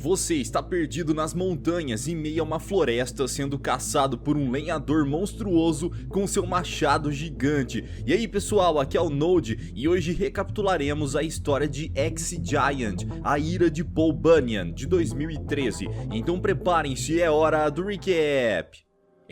Você está perdido nas montanhas em meio a uma floresta, sendo caçado por um lenhador monstruoso com seu machado gigante. E aí pessoal, aqui é o Node e hoje recapitularemos a história de X-Giant, a ira de Paul Bunyan, de 2013. Então preparem-se, é hora do recap!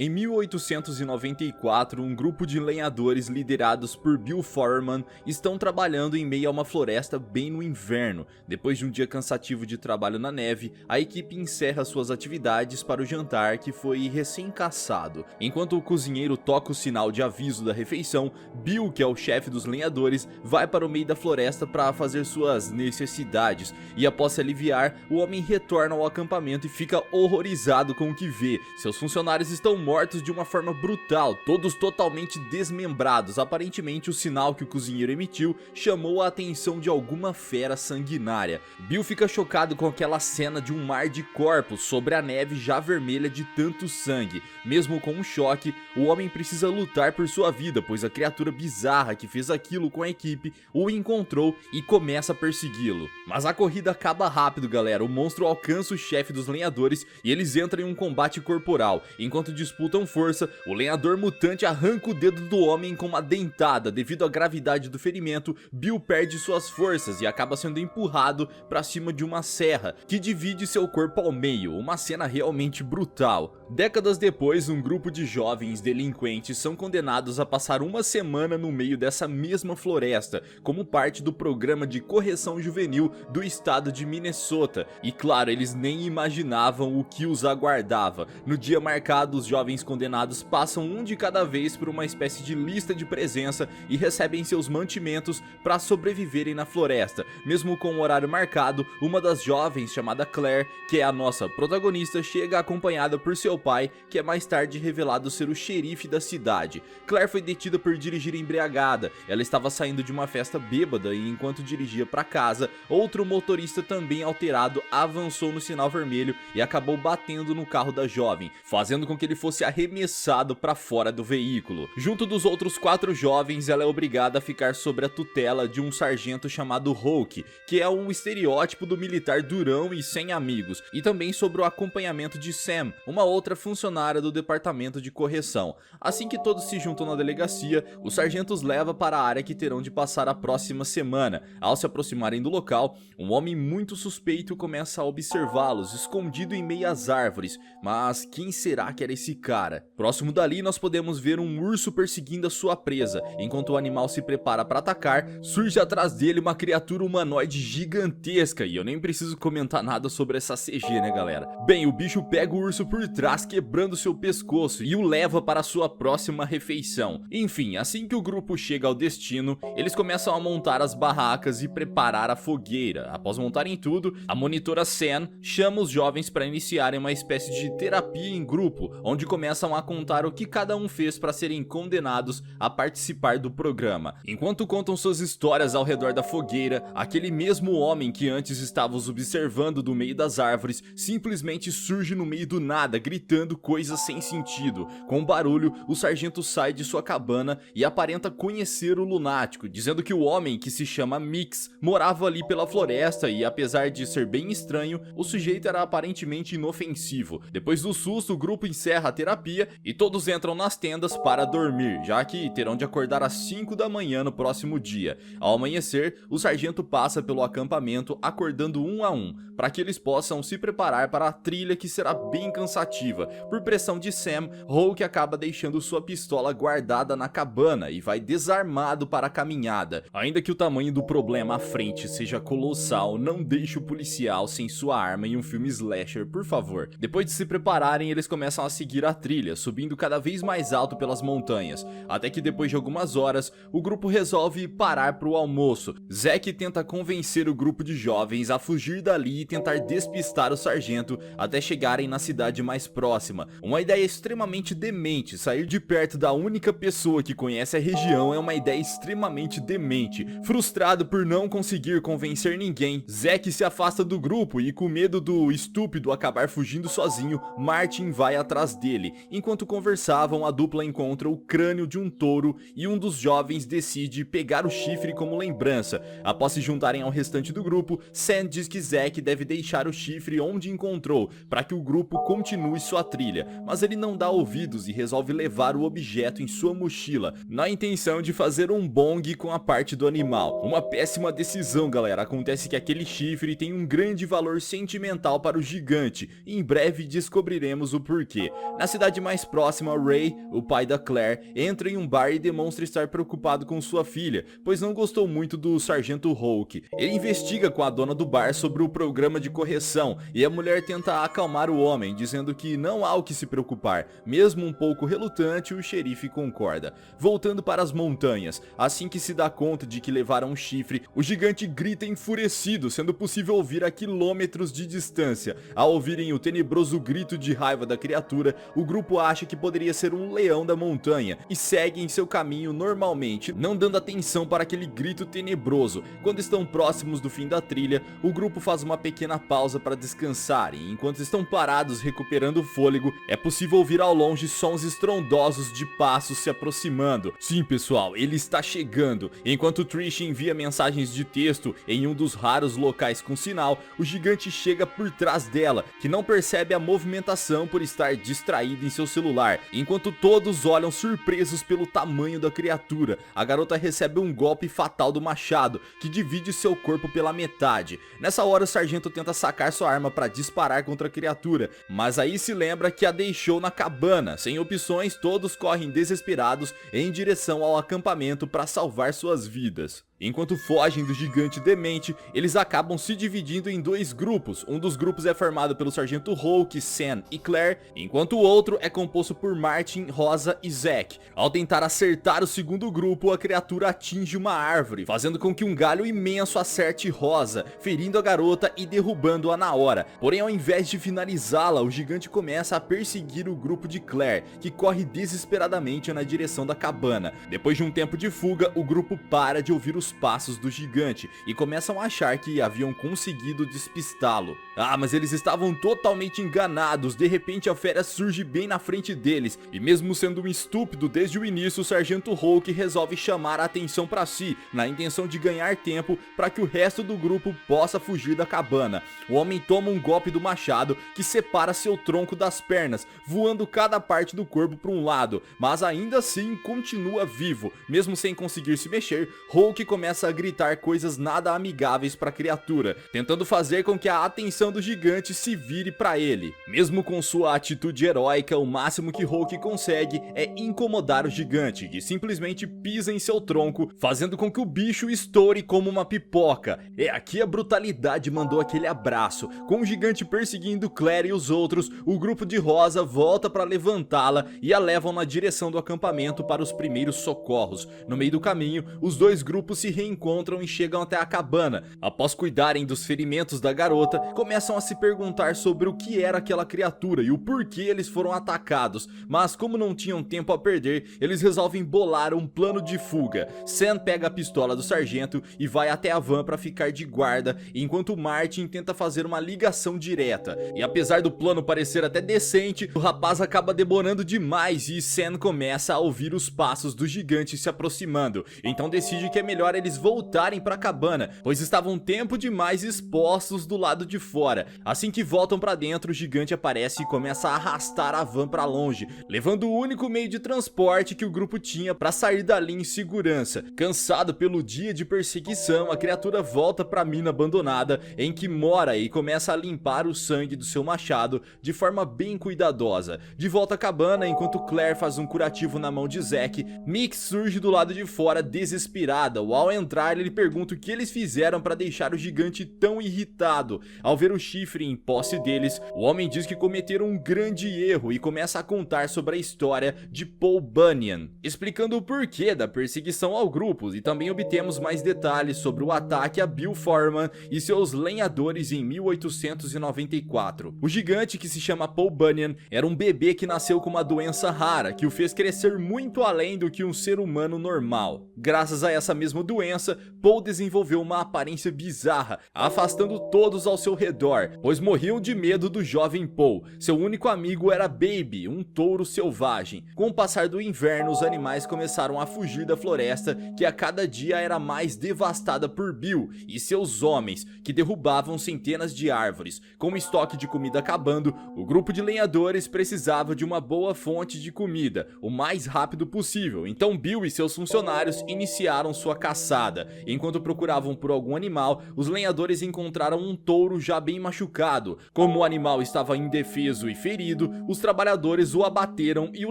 Em 1894, um grupo de lenhadores liderados por Bill Foreman estão trabalhando em meio a uma floresta bem no inverno. Depois de um dia cansativo de trabalho na neve, a equipe encerra suas atividades para o jantar que foi recém-caçado. Enquanto o cozinheiro toca o sinal de aviso da refeição, Bill, que é o chefe dos lenhadores, vai para o meio da floresta para fazer suas necessidades. E após se aliviar, o homem retorna ao acampamento e fica horrorizado com o que vê. Seus funcionários estão mortos de uma forma brutal, todos totalmente desmembrados. Aparentemente o sinal que o cozinheiro emitiu chamou a atenção de alguma fera sanguinária. Bill fica chocado com aquela cena de um mar de corpos sobre a neve já vermelha de tanto sangue. Mesmo com um choque, o homem precisa lutar por sua vida, pois a criatura bizarra que fez aquilo com a equipe o encontrou e começa a persegui-lo. Mas a corrida acaba rápido, galera. O monstro alcança o chefe dos lenhadores e eles entram em um combate corporal. Enquanto disputam força, o lenhador mutante arranca o dedo do homem com uma dentada. Devido à gravidade do ferimento, Bill perde suas forças e acaba sendo empurrado para cima de uma serra que divide seu corpo ao meio, uma cena realmente brutal. Décadas depois, um grupo de jovens delinquentes são condenados a passar uma semana no meio dessa mesma floresta, como parte do programa de correção juvenil do estado de Minnesota. E claro, eles nem imaginavam o que os aguardava. No dia marcado, os jovens condenados passam um de cada vez por uma espécie de lista de presença e recebem seus mantimentos para sobreviverem na floresta. Mesmo com o horário marcado, uma das jovens, chamada Claire, que é a nossa protagonista, chega acompanhada por seu pai, que é mais tarde revelado ser o xerife da cidade. Claire foi detida por dirigir embriagada. Ela estava saindo de uma festa bêbada e enquanto dirigia para casa, outro motorista também alterado avançou no sinal vermelho e acabou batendo no carro da jovem, fazendo com que ele fosse arremessado para fora do veículo. Junto dos outros 4 jovens, ela é obrigada a ficar sob a tutela de um sargento chamado Hulk, que é um estereótipo do militar durão e sem amigos, e também sobre o acompanhamento de Sam, uma outra funcionária do departamento de correção. Assim que todos se juntam na delegacia, o sargento os leva para a área que terão de passar a próxima semana. Ao se aproximarem do local, um homem muito suspeito começa a observá-los, escondido em meio às árvores. Mas quem será que era esse cara? Próximo dali nós podemos ver um urso perseguindo a sua presa. Enquanto o animal se prepara para atacar, surge atrás dele uma criatura humanoide gigantesca. E eu nem preciso comentar nada sobre essa CG, né galera? Bem, o bicho pega o urso por trás, quebrando seu pescoço e o leva para sua próxima refeição. Enfim, assim que o grupo chega ao destino, eles começam a montar as barracas e preparar a fogueira. Após montarem tudo, a monitora Sam chama os jovens para iniciarem uma espécie de terapia em grupo, onde começam a contar o que cada um fez para serem condenados a participar do programa. Enquanto contam suas histórias ao redor da fogueira, aquele mesmo homem que antes estava os observando do meio das árvores simplesmente surge no meio do nada, gritando coisas sem sentido. Com barulho, o sargento sai de sua cabana e aparenta conhecer o lunático, dizendo que o homem, que se chama Mix, morava ali pela floresta e apesar de ser bem estranho, o sujeito era aparentemente inofensivo. Depois do susto, o grupo encerra a terapia e todos entram nas tendas para dormir, já que terão de acordar às 5 da manhã no próximo dia. Ao amanhecer, o sargento passa pelo acampamento acordando um a um, para que eles possam se preparar para a trilha que será bem cansativa. Por pressão de Sam, Hulk acaba deixando sua pistola guardada na cabana e vai desarmado para a caminhada. Ainda que o tamanho do problema à frente seja colossal, não deixe o policial sem sua arma em um filme slasher, por favor. Depois de se prepararem, eles começam a seguir a trilha, subindo cada vez mais alto pelas montanhas, até que depois de algumas horas, o grupo resolve parar para o almoço. Zack tenta convencer o grupo de jovens a fugir dali e tentar despistar o sargento até chegarem na cidade mais próxima. Uma ideia extremamente demente. Sair de perto da única pessoa que conhece a região é uma ideia extremamente demente. Frustrado por não conseguir convencer ninguém, Zack se afasta do grupo e com medo do estúpido acabar fugindo sozinho, Martin vai atrás dele. dele. Enquanto conversavam, a dupla encontra o crânio de um touro e um dos jovens decide pegar o chifre como lembrança. Após se juntarem ao restante do grupo, Sam diz que Zack deve deixar o chifre onde encontrou, para que o grupo continue sua trilha, mas ele não dá ouvidos e resolve levar o objeto em sua mochila, na intenção de fazer um bong com a parte do animal. Uma péssima decisão, galera. Acontece que aquele chifre tem um grande valor sentimental para o gigante, e em breve descobriremos o porquê. Na cidade mais próxima, Ray, o pai da Claire, entra em um bar e demonstra estar preocupado com sua filha, pois não gostou muito do Sargento Hulk. Ele investiga com a dona do bar sobre o programa de correção, e a mulher tenta acalmar o homem, dizendo que não há o que se preocupar. Mesmo um pouco relutante, o xerife concorda. Voltando para as montanhas, assim que se dá conta de que levaram um chifre, o gigante grita enfurecido, sendo possível ouvir a quilômetros de distância. Ao ouvirem o tenebroso grito de raiva da criatura, o grupo acha que poderia ser um leão da montanha e segue em seu caminho normalmente, não dando atenção para aquele grito tenebroso. Quando estão próximos do fim da trilha, o grupo faz uma pequena pausa para descansar, e enquanto estão parados recuperando o fôlego, é possível ouvir ao longe sons estrondosos de passos se aproximando. Sim, pessoal, ele está chegando. Enquanto Trish envia mensagens de texto em um dos raros locais com sinal, o gigante chega por trás dela, que não percebe a movimentação por estar distraída em seu celular. Enquanto todos olham surpresos pelo tamanho da criatura, a garota recebe um golpe fatal do machado, que divide seu corpo pela metade. Nessa hora, o sargento tenta sacar sua arma para disparar contra a criatura, mas aí se lembra que a deixou na cabana. Sem opções, todos correm desesperados em direção ao acampamento para salvar suas vidas. Enquanto fogem do gigante demente, eles acabam se dividindo em dois grupos. Um dos grupos é formado pelo Sargento Hulk, Sam e Claire, enquanto o outro é composto por Martin, Rosa e Zack. Ao tentar acertar o segundo grupo, a criatura atinge uma árvore, fazendo com que um galho imenso acerte Rosa, ferindo a garota e derrubando-a na hora. Porém, ao invés de finalizá-la, o gigante começa a perseguir o grupo de Claire, que corre desesperadamente na direção da cabana. Depois de um tempo de fuga, o grupo para de ouvir os passos do gigante e começam a achar que haviam conseguido despistá-lo. Mas eles estavam totalmente enganados. De repente a fera surge bem na frente deles, e mesmo sendo um estúpido desde o início, o Sargento Hulk resolve chamar a atenção para si, na intenção de ganhar tempo para que o resto do grupo possa fugir da cabana. O homem toma um golpe do machado que separa seu tronco das pernas, voando cada parte do corpo para um lado, mas ainda assim continua vivo. Mesmo sem conseguir se mexer, Hulk começa a gritar coisas nada amigáveis para a criatura, tentando fazer com que a atenção do gigante se vire para ele. Mesmo com sua atitude heróica, o máximo que Hulk consegue é incomodar o gigante, que simplesmente pisa em seu tronco, fazendo com que o bicho estoure como uma pipoca. Aqui a brutalidade mandou aquele abraço. Com o gigante perseguindo Claire e os outros, o grupo de Rosa volta para levantá-la e a levam na direção do acampamento para os primeiros socorros. No meio do caminho, os dois grupos se reencontram e chegam até a cabana. Após cuidarem dos ferimentos da garota, começam a se perguntar sobre o que era aquela criatura e o porquê eles foram atacados, mas como não tinham tempo a perder, eles resolvem bolar um plano de fuga. Sam pega a pistola do sargento e vai até a van para ficar de guarda, enquanto Martin tenta fazer uma ligação direta. E apesar do plano parecer até decente, o rapaz acaba demorando demais e Sam começa a ouvir os passos do gigante se aproximando. Então decide que é melhor eles voltarem para a cabana, pois estavam tempo demais expostos do lado de fora. Assim que voltam para dentro, o gigante aparece e começa a arrastar a van para longe, levando o único meio de transporte que o grupo tinha para sair dali em segurança. Cansado pelo dia de perseguição, a criatura volta para a mina abandonada em que mora e começa a limpar o sangue do seu machado de forma bem cuidadosa. De volta à cabana, enquanto Claire faz um curativo na mão de Zack, Mick surge do lado de fora desesperada. Ao entrar, ele pergunta o que eles fizeram para deixar o gigante tão irritado. Ao ver o chifre em posse deles, o homem diz que cometeram um grande erro e começa a contar sobre a história de Paul Bunyan, explicando o porquê da perseguição ao grupo, e também obtemos mais detalhes sobre o ataque a Bill Foreman e seus lenhadores em 1894. O gigante, que se chama Paul Bunyan, era um bebê que nasceu com uma doença rara que o fez crescer muito além do que um ser humano normal. Graças a essa mesma doença, doença, Paul desenvolveu uma aparência bizarra, afastando todos ao seu redor, pois morriam de medo do jovem Paul. Seu único amigo era Baby, um touro selvagem. Com o passar do inverno, os animais começaram a fugir da floresta, que a cada dia era mais devastada por Bill e seus homens, que derrubavam centenas de árvores. Com o estoque de comida acabando, o grupo de lenhadores precisava de uma boa fonte de comida, o mais rápido possível. Então Bill e seus funcionários iniciaram sua caçada. Enquanto procuravam por algum animal, os lenhadores encontraram um touro já bem machucado. Como o animal estava indefeso e ferido, os trabalhadores o abateram e o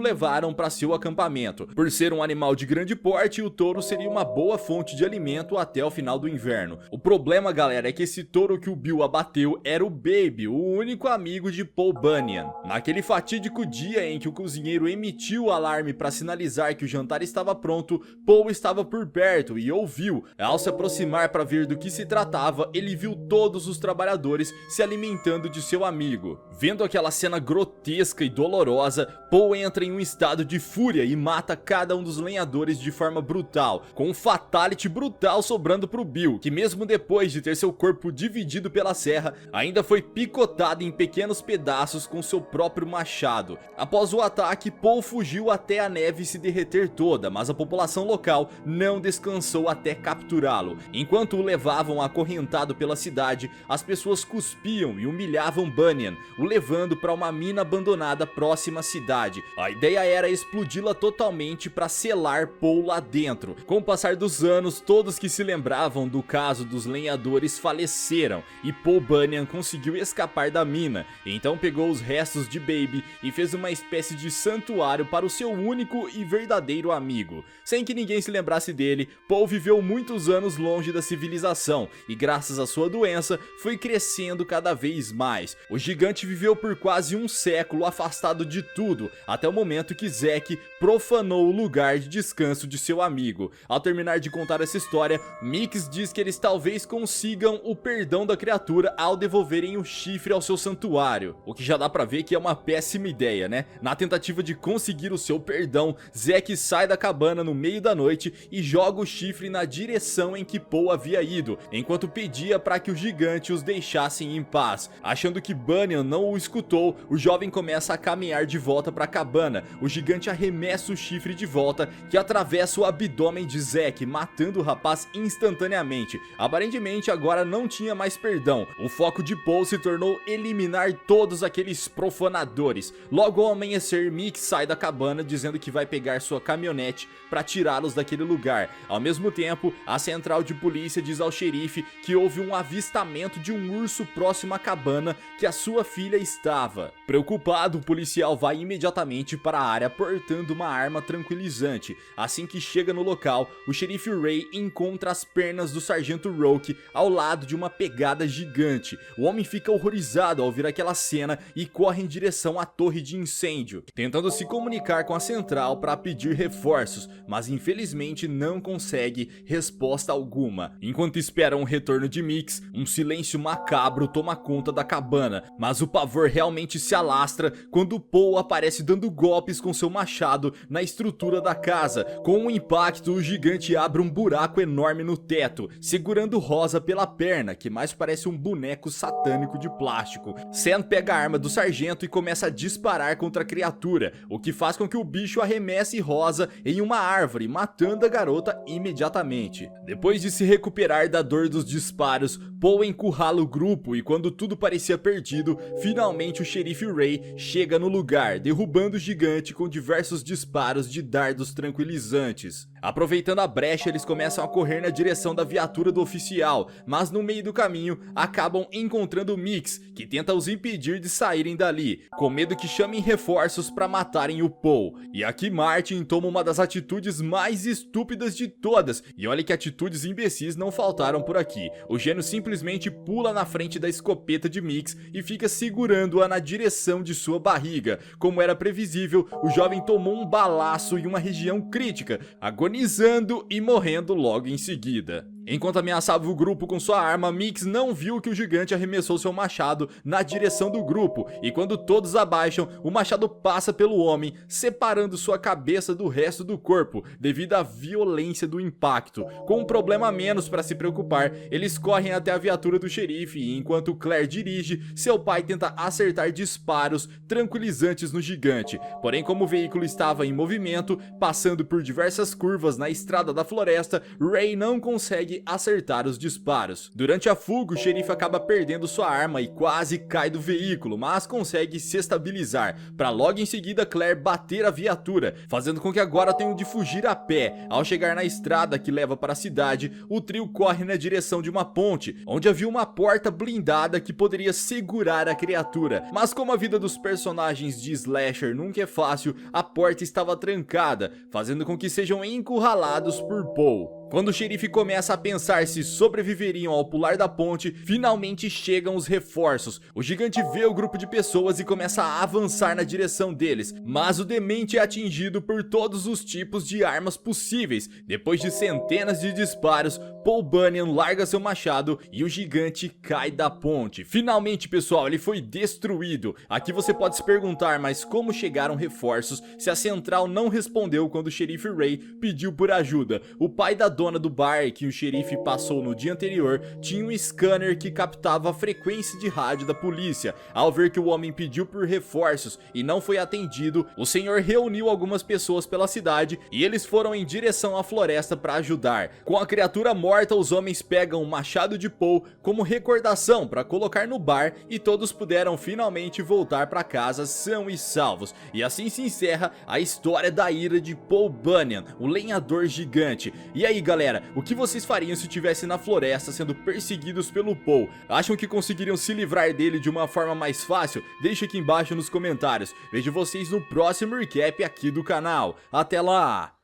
levaram para seu acampamento. Por ser um animal de grande porte, o touro seria uma boa fonte de alimento até o final do inverno. O problema, galera, é que esse touro que o Bill abateu era o Baby, o único amigo de Paul Bunyan. Naquele fatídico dia em que o cozinheiro emitiu o alarme para sinalizar que o jantar estava pronto, Paul estava por perto e ouviu. Ao se aproximar para ver do que se tratava, ele viu todos os trabalhadores se alimentando de seu amigo. Vendo aquela cena grotesca e dolorosa, Paul entra em um estado de fúria e mata cada um dos lenhadores de forma brutal, com um fatality brutal sobrando pro Bill, que mesmo depois de ter seu corpo dividido pela serra, ainda foi picotado em pequenos pedaços com seu próprio machado. Após o ataque, Paul fugiu até a neve se derreter toda, mas a população local não descansou até capturá-lo. Enquanto o levavam acorrentado pela cidade, as pessoas cuspiam e humilhavam Bunyan, o levando para uma mina abandonada próxima à cidade. A ideia era explodi-la totalmente para selar Paul lá dentro. Com o passar dos anos, todos que se lembravam do caso dos lenhadores faleceram e Paul Bunyan conseguiu escapar da mina. Então pegou os restos de Baby e fez uma espécie de santuário para o seu único e verdadeiro amigo. Sem que ninguém se lembrasse dele, Paul viveu muitos anos longe da civilização e graças à sua doença foi crescendo cada vez mais. O gigante viveu por quase um século afastado de tudo, até o momento que Zack profanou o lugar de descanso de seu amigo. Ao terminar de contar essa história, Mix diz que eles talvez consigam o perdão da criatura ao devolverem o chifre ao seu santuário, o que já dá pra ver que é uma péssima ideia, né? Na tentativa de conseguir o seu perdão, Zack sai da cabana no meio da noite e joga o chifre na direção em que Paul havia ido, enquanto pedia para que o gigante os deixassem em paz. Achando que Bunyan não o escutou, o jovem começa a caminhar de volta para a cabana. O gigante arremessa o chifre de volta, que atravessa o abdômen de Zack, matando o rapaz instantaneamente. Aparentemente agora não tinha mais perdão. O foco de Paul se tornou eliminar todos aqueles profanadores. Logo ao amanhecer, Mick sai da cabana dizendo que vai pegar sua caminhonete para tirá-los daquele lugar. Ao mesmo tempo, a central de polícia diz ao xerife que houve um avistamento de um urso próximo à cabana que a sua filha estava. Preocupado, o policial vai imediatamente para a área portando uma arma tranquilizante. Assim que chega no local, o xerife Ray encontra as pernas do sargento Roque ao lado de uma pegada gigante. O homem fica horrorizado ao ver aquela cena e corre em direção à torre de incêndio, tentando se comunicar com a central para pedir reforços, mas infelizmente não consegue resposta alguma. Enquanto esperam o retorno de Mix, um silêncio macabro toma conta da cabana, mas o pavor realmente se alastra quando Paul aparece dando golpes com seu machado na estrutura da casa. Com um impacto, o gigante abre um buraco enorme no teto, segurando Rosa pela perna, que mais parece um boneco satânico de plástico. Sam pega a arma do sargento e começa a disparar contra a criatura, o que faz com que o bicho arremesse Rosa em uma árvore, matando a garota imediatamente. Depois de se recuperar da dor dos disparos, Paul encurrala o grupo e quando tudo parecia perdido, finalmente o xerife Ray chega no lugar, derrubando o gigante com diversos disparos de dardos tranquilizantes. Aproveitando a brecha, eles começam a correr na direção da viatura do oficial, mas no meio do caminho acabam encontrando Mix, que tenta os impedir de saírem dali, com medo que chamem reforços para matarem o Paul. E aqui Martin toma uma das atitudes mais estúpidas de todas, e olha que atitudes imbecis não faltaram por aqui. O gênio simplesmente pula na frente da escopeta de Mix e fica segurando-a na direção de sua barriga. Como era previsível, o jovem tomou um balaço em uma região crítica, agonizando e morrendo logo em seguida. Enquanto ameaçava o grupo com sua arma, Mix não viu que o gigante arremessou seu machado na direção do grupo, e quando todos abaixam, o machado passa pelo homem, separando sua cabeça do resto do corpo, devido à violência do impacto. Com um problema a menos para se preocupar, eles correm até a viatura do xerife, e enquanto Claire dirige, seu pai tenta acertar disparos tranquilizantes no gigante. Porém, como o veículo estava em movimento, passando por diversas curvas na estrada da floresta, Ray não consegue acertar os disparos. Durante a fuga, o xerife acaba perdendo sua arma e quase cai do veículo, mas consegue se estabilizar, para logo em seguida Claire bater a viatura, fazendo com que agora tenham de fugir a pé. Ao chegar na estrada que leva para a cidade, o trio corre na direção de uma ponte, onde havia uma porta blindada que poderia segurar a criatura, mas como a vida dos personagens de slasher nunca é fácil, a porta estava trancada, fazendo com que sejam encurralados por Paul. Quando o xerife começa a pensar se sobreviveriam ao pular da ponte, finalmente chegam os reforços. O gigante vê o grupo de pessoas e começa a avançar na direção deles, mas o demente é atingido por todos os tipos de armas possíveis. Depois de centenas de disparos, Paul Bunyan larga seu machado e o gigante cai da ponte. Finalmente, pessoal, ele foi destruído. Aqui você pode se perguntar, mas como chegaram reforços se a central não respondeu quando o xerife Ray pediu por ajuda? O pai da dona do bar que o xerife passou no dia anterior tinha um scanner que captava a frequência de rádio da polícia. Ao ver que o homem pediu por reforços e não foi atendido, o senhor reuniu algumas pessoas pela cidade e eles foram em direção à floresta para ajudar. Com a criatura morta, os homens pegam o machado de Paul como recordação para colocar no bar e todos puderam finalmente voltar para casa são e salvos. E assim se encerra a história da ira de Paul Bunyan, o lenhador gigante. E aí, galera, o que vocês fariam se estivessem na floresta sendo perseguidos pelo Paul? Acham que conseguiriam se livrar dele de uma forma mais fácil? Deixe aqui embaixo nos comentários. Vejo vocês no próximo recap aqui do canal. Até lá!